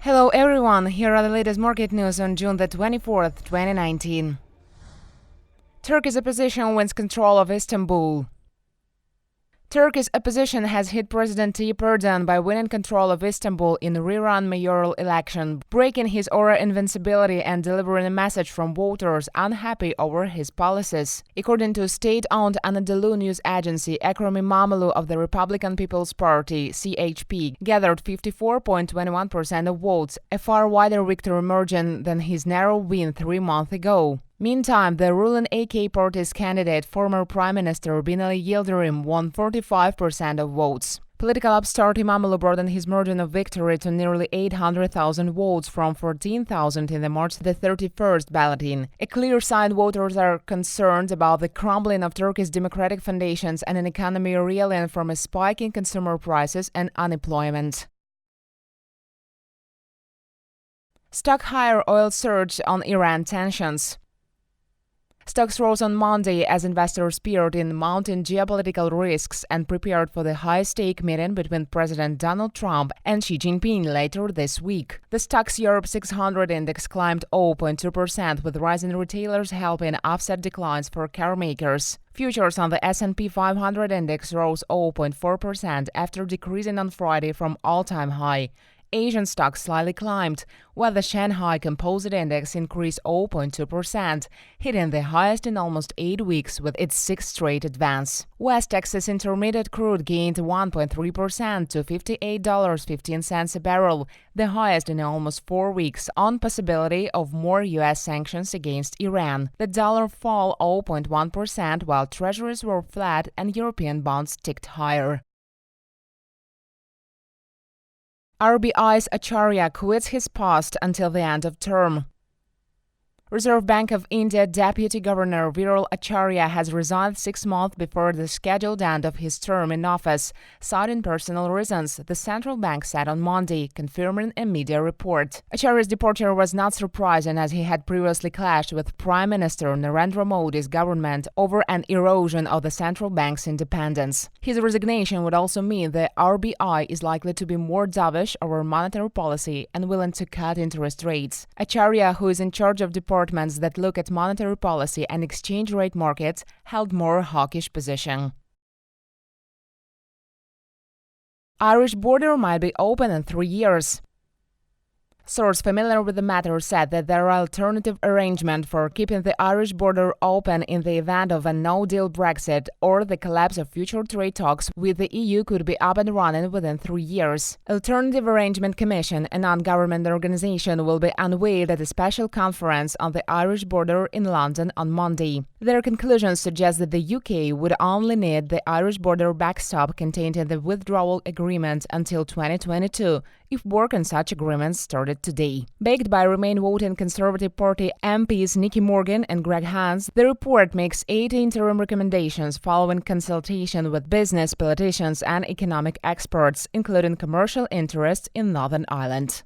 Hello everyone, here are the latest market news on June the 24th, 2019. Turkey's opposition wins control of Istanbul. Turkey's opposition has hit President Tayyip Erdogan by winning control of Istanbul in the rerun mayoral election, breaking his aura invincibility and delivering a message from voters unhappy over his policies. According to state-owned Anadolu news agency, Ekrem Imamoglu of the Republican People's Party (CHP) gathered 54.21% of votes, a far wider victory margin than his narrow win 3 months ago. Meantime, the ruling AK party's candidate, former Prime Minister Binali Yildirim, won 45% of votes. Political upstart Imamoglu broadened his margin of victory to nearly 800,000 votes from 14,000 in the March the 31st balloting. A clear sign voters are concerned about the crumbling of Turkey's democratic foundations and an economy reeling from a spike in consumer prices and unemployment. Stock higher, oil surge on Iran tensions. Stocks rose on Monday as investors peered in mounting geopolitical risks and prepared for the high-stake meeting between President Donald Trump and Xi Jinping later this week. The Stoxx Europe 600 index climbed 0.2%, with rising retailers helping offset declines for car makers. Futures on the S&P 500 index rose 0.4% after decreasing on Friday from all-time high. Asian stocks slightly climbed, while the Shanghai Composite Index increased 0.2%, hitting the highest in almost 8 weeks with its 6th straight advance. West Texas Intermediate crude gained 1.3% to $58.15 a barrel, the highest in almost 4 weeks, on possibility of more U.S. sanctions against Iran. The dollar fell 0.1%, while treasuries were flat and European bonds ticked higher. RBI's Acharya quits his post until the end of term. Reserve Bank of India Deputy Governor Viral Acharya has resigned 6 months before the scheduled end of his term in office, citing personal reasons, the central bank said on Monday, confirming a media report. Acharya's departure was not surprising, as he had previously clashed with Prime Minister Narendra Modi's government over an erosion of the central bank's independence. His resignation would also mean the RBI is likely to be more dovish over monetary policy and willing to cut interest rates. Acharya, who is in charge of departments that look at monetary policy and exchange rate markets, held more hawkish position. Irish border might be open in 3 years. Source familiar with the matter said that there are alternative arrangements for keeping the Irish border open in the event of a no-deal Brexit or the collapse of future trade talks with the EU could be up and running within 3 years. Alternative Arrangement Commission, a non-government organization, will be unveiled at a special conference on the Irish border in London on Monday. Their conclusions suggest that the UK would only need the Irish border backstop contained in the withdrawal agreement until 2022, if work on such agreements started today. Backed by Remain voting Conservative Party MPs Nicky Morgan and Greg Hans, the report makes 8 interim recommendations following consultation with business, politicians and economic experts, including commercial interests in Northern Ireland.